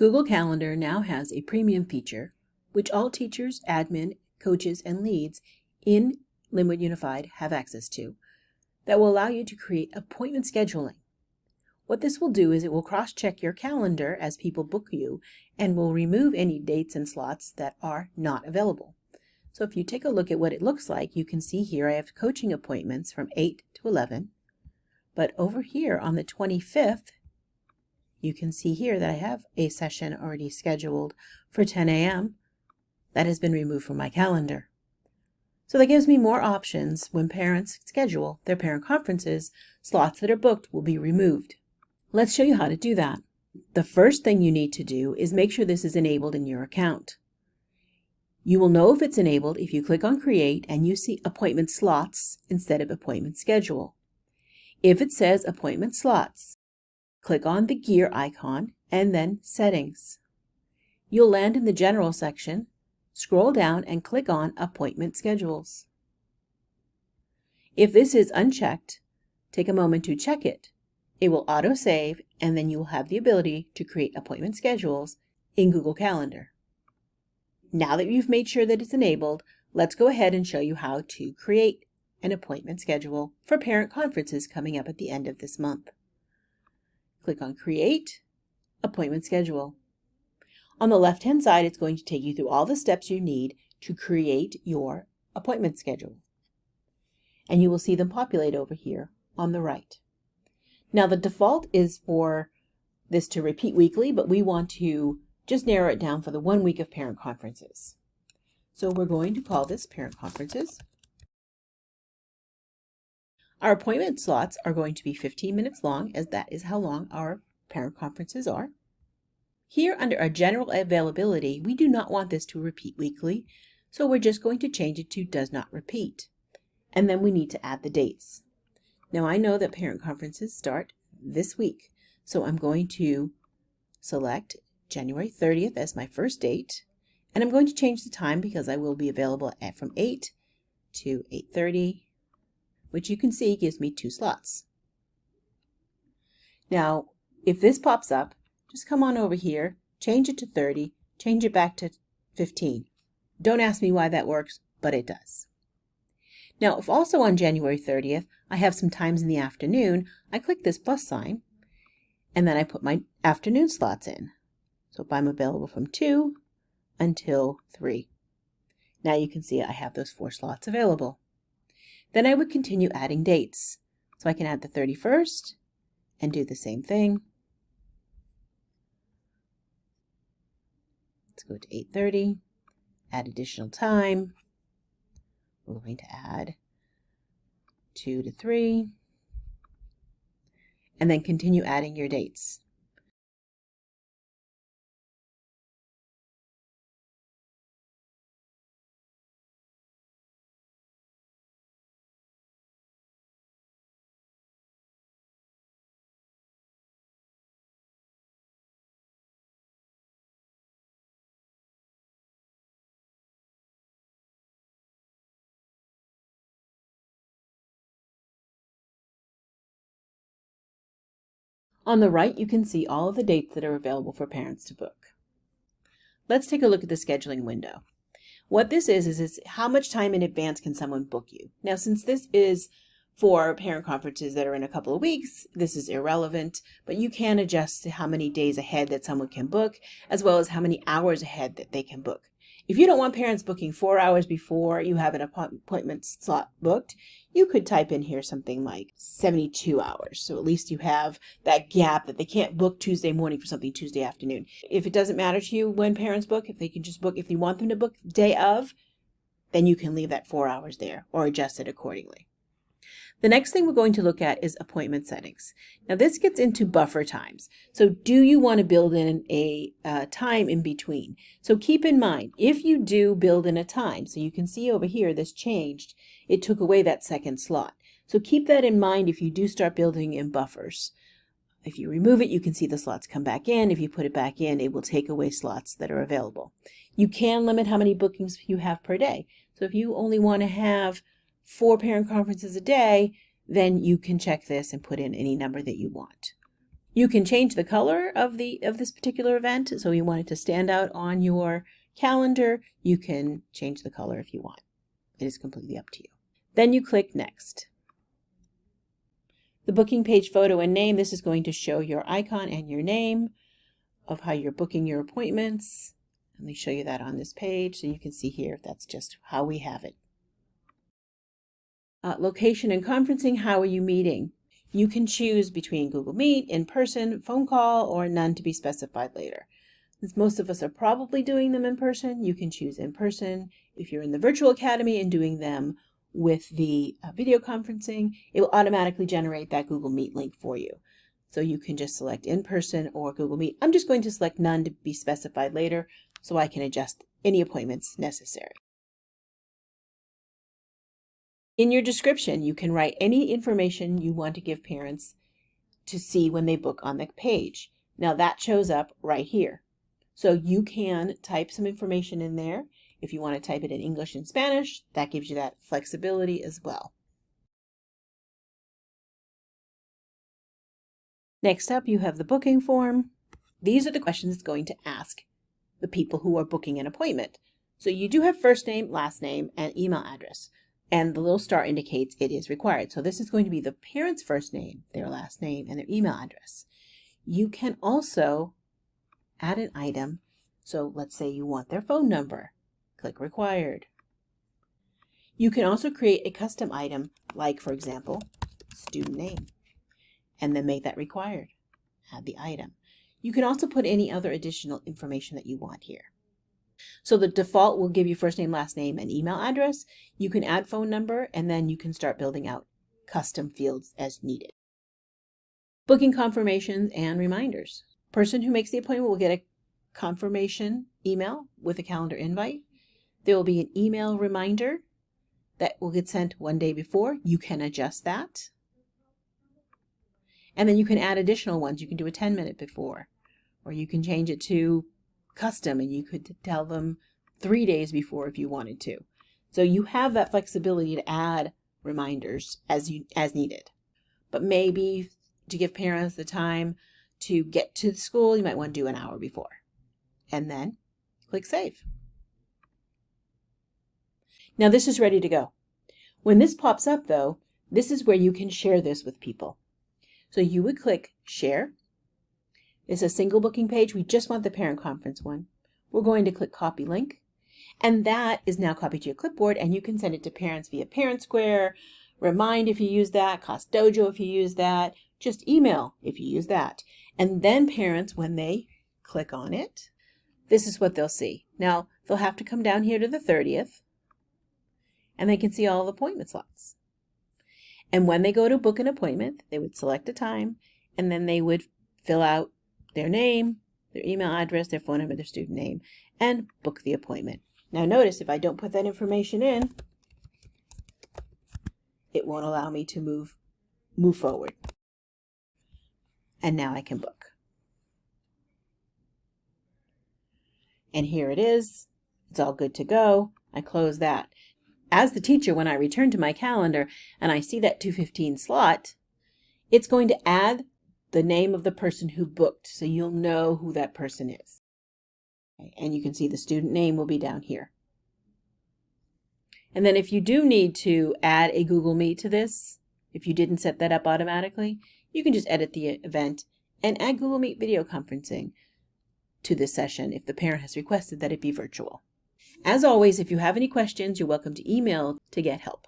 Google Calendar now has a premium feature, which all teachers, admin, coaches, and leads in Linwood Unified have access to, that will allow you to create appointment scheduling. What this will do is it will cross-check your calendar as people book you and will remove any dates and slots that are not available. So if you take a look at what it looks like, you can see here I have coaching appointments from 8 to 11, but over here on the 25th, you can see here that I have a session already scheduled for 10 a.m. that has been removed from my calendar. So that gives me more options when parents schedule their parent conferences. Slots that are booked will be removed. Let's show you how to do that. The first thing you need to do is make sure this is enabled in your account. You will know if it's enabled if you click on Create and you see Appointment Slots instead of Appointment Schedule. If it says Appointment Slots, click on the gear icon and then Settings. You'll land in the General section, scroll down and click on Appointment Schedules. If this is unchecked, take a moment to check it. It will auto-save and then you will have the ability to create appointment schedules in Google Calendar. Now that you've made sure that it's enabled, let's go ahead and show you how to create an appointment schedule for parent conferences coming up at the end of this month. Click on Create, Appointment Schedule. On the left-hand side, it's going to take you through all the steps you need to create your appointment schedule. And you will see them populate over here on the right. Now the default is for this to repeat weekly, but we want to just narrow it down for the 1 week of parent conferences. So we're going to call this Parent Conferences. Our appointment slots are going to be 15 minutes long, as that is how long our parent conferences are. Here under our general availability, we do not want this to repeat weekly, so we're just going to change it to does not repeat. And then we need to add the dates. Now I know that parent conferences start this week, so I'm going to select January 30th as my first date, and I'm going to change the time because I will be available from 8 to 8:30, which you can see gives me 2 slots. Now, if this pops up, just come on over here, change it to 30, change it back to 15. Don't ask me why that works, but it does. Now, if also on January 30th, I have some times in the afternoon, I click this plus sign, and then I put my afternoon slots in. So if I'm available from 2 until 3. Now you can see I have those 4 slots available. Then I would continue adding dates. So I can add the 31st and do the same thing. Let's go to 8:30, add additional time. We're going to add 2 to 3, and then continue adding your dates. On the right, you can see all of the dates that are available for parents to book. Let's take a look at the scheduling window. What this is how much time in advance can someone book you? Now, since this is for parent conferences that are in a couple of weeks, this is irrelevant, but you can adjust to how many days ahead that someone can book, as well as how many hours ahead that they can book. If you don't want parents booking 4 hours before you have an appointment slot booked, you could type in here something like 72 hours. So at least you have that gap that they can't book Tuesday morning for something Tuesday afternoon. If it doesn't matter to you when parents book, if they can just book, if you want them to book day of, then you can leave that 4 hours there or adjust it accordingly. The next thing we're going to look at is appointment settings. Now this gets into buffer times. So do you want to build in a time in between? So keep in mind, if you do build in a time, so you can see over here this changed, it took away that second slot. So keep that in mind if you do start building in buffers. If you remove it, you can see the slots come back in. If you put it back in, it will take away slots that are available. You can limit how many bookings you have per day. So if you only want to have 4 parent conferences a day, then you can check this and put in any number that you want. You can change the color of this particular event. So you want it to stand out on your calendar. You can change the color if you want. It is completely up to you. Then you click Next. The booking page photo and name, this is going to show your icon and your name of how you're booking your appointments. Let me show you that on this page so you can see here that's just how we have it. Location and conferencing, how are you meeting? You can choose between Google Meet, in-person, phone call, or none to be specified later. Since most of us are probably doing them in person, you can choose in person. If you're in the Virtual Academy and doing them with the video conferencing, it will automatically generate that Google Meet link for you. So you can just select in person or Google Meet. I'm just going to select none to be specified later so I can adjust any appointments necessary. In your description, you can write any information you want to give parents to see when they book on the page. Now that shows up right here. So you can type some information in there. If you want to type it in English and Spanish, that gives you that flexibility as well. Next up, you have the booking form. These are the questions it's going to ask the people who are booking an appointment. So you do have first name, last name, and email address. And the little star indicates it is required. So this is going to be the parent's first name, their last name, and their email address. You can also add an item. So let's say you want their phone number. Click Required. You can also create a custom item, like, for example, student name, and then make that required. Add the item. You can also put any other additional information that you want here. So the default will give you first name, last name, and email address. You can add phone number, and then you can start building out custom fields as needed. Booking confirmations and reminders. Person who makes the appointment will get a confirmation email with a calendar invite. There will be an email reminder that will get sent one day before. You can adjust that. And then you can add additional ones. You can do a 10-minute before, or you can change it to custom, and you could tell them 3 days before if you wanted to. So you have that flexibility to add reminders as needed. But maybe to give parents the time to get to the school, you might want to do an hour before. And then click Save. Now this is ready to go. When this pops up though, this is where you can share this with people. So you would click Share. It's a single booking page. We just want the parent conference one. We're going to click Copy Link. And that is now copied to your clipboard, and you can send it to parents via Parent Square, Remind if you use that, Cost Dojo if you use that, just email if you use that. And then parents, when they click on it, this is what they'll see. Now, they'll have to come down here to the 30th, and they can see all the appointment slots. And when they go to book an appointment, they would select a time, and then they would fill out their name, their email address, their phone number, their student name, and book the appointment. Now notice if I don't put that information in, it won't allow me to move forward. And now I can book. And here it is. It's all good to go. I close that. As the teacher, when I return to my calendar and I see that 2:15 slot, it's going to add the name of the person who booked, so you'll know who that person is. Okay, and you can see the student name will be down here. And then if you do need to add a Google Meet to this, if you didn't set that up automatically, you can just edit the event and add Google Meet video conferencing to this session if the parent has requested that it be virtual. As always, if you have any questions, you're welcome to email to get help.